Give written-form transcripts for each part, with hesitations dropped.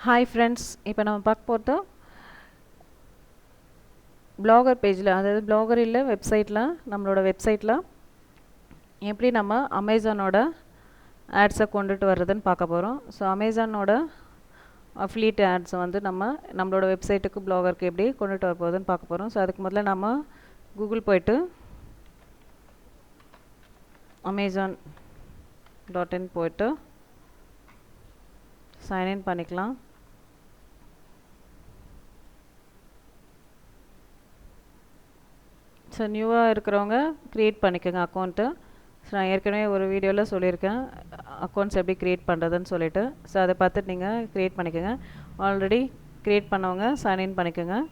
Hi friends, இப்போ நம்ம பார்க்க போகிறது பிளாகர் பேஜில், அதாவது பிளாகர் இல்லை வெப்சைட்டில், நம்மளோட வெப்சைட்டில் எப்படி நம்ம அமேசானோட ஆட்ஸை கொண்டுட்டு வர்றதுன்னு பார்க்க போகிறோம். ஸோ அமேசானோட அஃபிலியேட் ஆட்ஸை வந்து நம்மளோட வெப்சைட்டுக்கு பிளாகருக்கு எப்படி கொண்டுட்டு வர போகுதுன்னு பார்க்க போகிறோம். ஸோ அதுக்கு முதல்ல நம்ம கூகுள் போய்ட்டு amazon.in போய்ட்டு சைன்இன் பண்ணிக்கலாம். ஸோ நியூவாக இருக்கிறவங்க க்ரியேட் பண்ணிக்கோங்க அக்கௌண்ட்டு. ஸோ நான் ஏற்கனவே ஒரு வீடியோவில் சொல்லியிருக்கேன் அக்கௌண்ட்ஸ் எப்படி க்ரியேட் பண்ணுறதுன்னு சொல்லிவிட்டு. ஸோ அதை பார்த்துட்டு நீங்கள் க்ரியேட் பண்ணிக்கோங்க. ஆல்ரெடி க்ரியேட் பண்ணவங்க சைன்இன் பண்ணிக்கோங்க.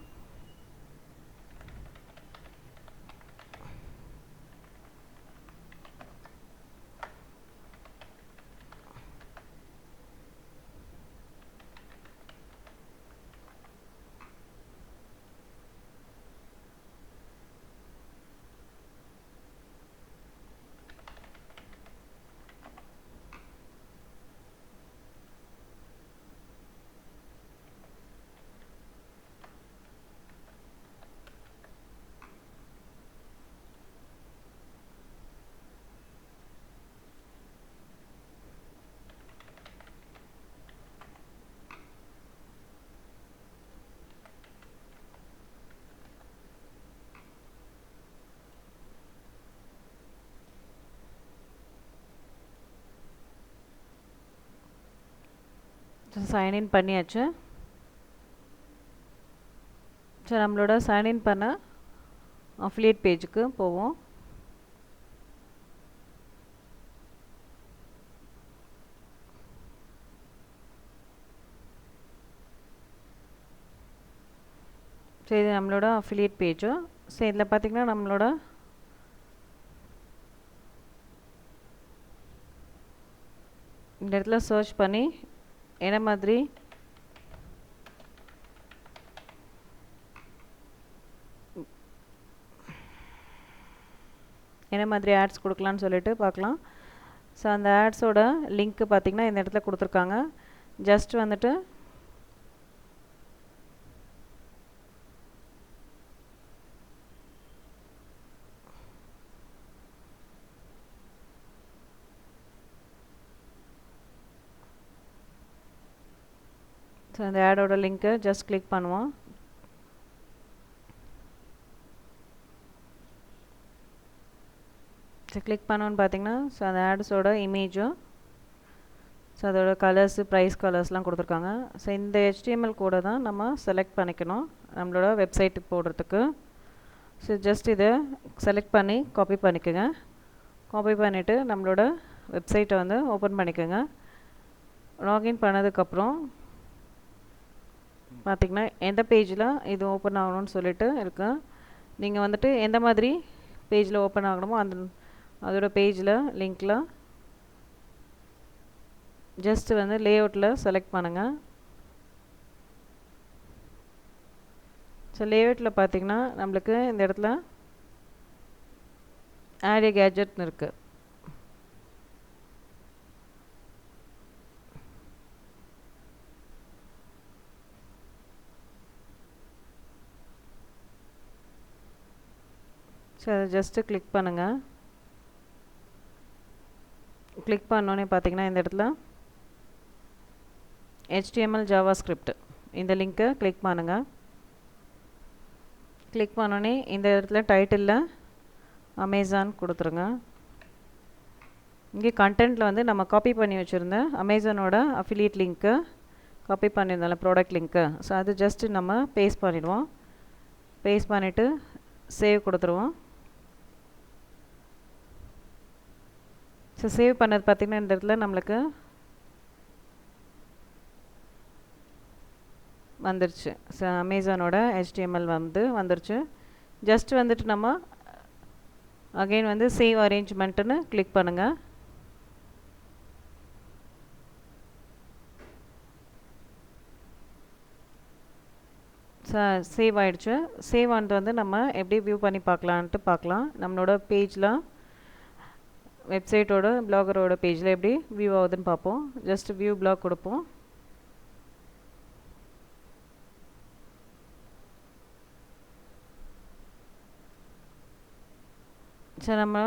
சைன்இன் பண்ணியாச்சு. ஸோ நம்மளோட சைன்இன் பண்ண அஃபிலியேட் பேஜுக்கு போவோம். ஸோ இது நம்மளோட அஃபிலியேட் பேஜு. ஸோ இதில் பார்த்திங்கன்னா நம்மளோட இந்த இடத்துல சர்ச் பண்ணி என்ன மாதிரி ஆட்ஸ் கொடுக்கலான்னு சொல்லிட்டு பார்க்கலாம். ஸோ அந்த ஆட்ஸோட லிங்க்கு பார்த்திங்கன்னா இந்த இடத்துல கொடுத்துருக்காங்க. ஜஸ்ட் வந்துட்டு ஸோ அந்த ஆடோட லிங்க்கை ஜஸ்ட் கிளிக் பண்ணுவோம். ஸோ கிளிக் பண்ணோன்னு பார்த்தீங்கன்னா ஸோ அந்த ஆட்ஸோட இமேஜும் ஸோ அதோட கலர்ஸு ப்ரைஸ் கலர்ஸ்லாம் கொடுத்துருக்காங்க. ஸோ இந்த HTML கோடை தான் நம்ம செலக்ட் பண்ணிக்கணும் நம்மளோட வெப்சைட்டுக்கு போடுறதுக்கு. ஸோ ஜஸ்ட் இதை செலக்ட் பண்ணி காப்பி பண்ணிக்கோங்க. காப்பி பண்ணிவிட்டு நம்மளோட வெப்சைட்டை வந்து ஓப்பன் பண்ணிக்கோங்க. லாகின் பண்ணதுக்கப்புறம் பார்த்திங்கன்னா எந்த பேஜில் இது ஓப்பன் ஆகணும்னு சொல்லிட்டு இருக்கு. நீங்கள் வந்துட்டு எந்த மாதிரி பேஜில் ஓப்பன் ஆகணுமோ அதோட பேஜில் லிங்க்கில் ஜஸ்ட் வந்து லேஅவுட்டில் செலக்ட் பண்ணுங்கள். ஸோ லேஅவுட்டில் பார்த்திங்கன்னா நம்மளுக்கு இந்த இடத்துல ஆட் ஏ கேட்ஜெட்னு இருக்குது. ஸோ அதை ஜஸ்ட்டு கிளிக் பண்ணுங்கள். கிளிக் பண்ணோன்னே பார்த்தீங்கன்னா இந்த இடத்துல HTML JavaScript இந்த லிங்க்கை கிளிக் பண்ணுங்கள். கிளிக் பண்ணோன்னே இந்த இடத்துல டைட்டிலில் அமேசான் கொடுத்துருங்க. இங்கே கண்டென்ட்டில் வந்து நம்ம காப்பி பண்ணி வச்சுருந்த அமேசானோட அஃபிலியேட் லிங்க்கு காப்பி பண்ணியிருந்தால ப்ராடக்ட் லிங்க்கு. ஸோ அது ஜஸ்ட்டு நம்ம பேஸ்ட் பண்ணிடுவோம். பேஸ்ட் பண்ணிவிட்டு சேவ் கொடுத்துருவோம். ஸோ சேவ் பண்ணது பார்த்திங்கன்னா இந்த இடத்துல நம்மளுக்கு வந்துருச்சு. ஸோ அமேசானோட HTML வந்துருச்சு. ஜஸ்ட் வந்துட்டு நம்ம அகெயின் வந்து சேவ் அரேஞ்ச்மெண்ட்டுன்னு கிளிக் பண்ணுங்கள். சேவ் ஆகிடுச்சு. சேவ் ஆனது வந்து நம்ம எப்படி வியூ பண்ணி பார்க்கலாம். நம்மளோட பேஜில் வெப்சைட்டோட பிளாகரோட பேஜில் எப்படி வியூ ஆகுதுன்னு பார்ப்போம். ஜஸ்ட் வியூ பிளாக் கொடுப்போம். ஸோ நம்ம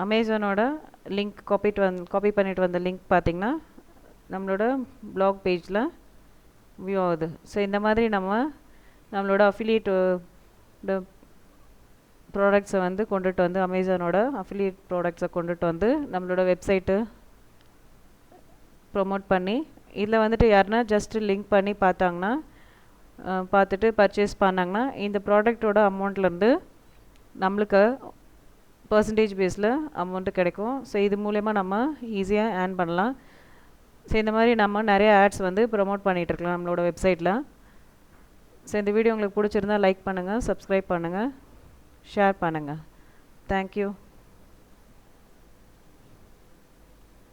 அமேசானோட லிங்க் காப்பி பண்ணிட்டு வந்த லிங்க் பார்த்திங்கன்னா நம்மளோட blog பேஜில் வியூ ஆகுது. ஸோ இந்த மாதிரி நம்மளோட அஃபிலியேட் ப்ராடக்ட்ஸை வந்து கொண்டுட்டு வந்து அமேசானோட அஃபிலியேட் ப்ராடக்ட்ஸை கொண்டுட்டு வந்து நம்மளோட வெப்சைட்டு ப்ரொமோட் பண்ணி இதில் வந்துட்டு யாருன்னா ஜஸ்ட்டு லிங்க் பண்ணி பார்த்தாங்கன்னா பார்த்துட்டு பர்ச்சேஸ் பண்ணாங்கன்னா இந்த ப்ராடக்டோட அமௌண்ட்லேருந்து நம்மளுக்கு பர்சன்டேஜ் பேஸில் அமௌண்ட்டு கிடைக்கும். ஸோ இது மூலயமா நம்ம ஈஸியாக ஏர்ன் பண்ணலாம். ஸோ இந்த மாதிரி நம்ம நிறைய ஆட்ஸ் வந்து ப்ரொமோட் பண்ணிகிட்ருக்கலாம் நம்மளோட வெப்சைட்டில். ஸோ இந்த வீடியோ உங்களுக்கு பிடிச்சிருந்தா லைக் பண்ணுங்கள், சப்ஸ்கிரைப் பண்ணுங்கள், ஷேர் பண்ணுங்கள். தேங்க்யூ.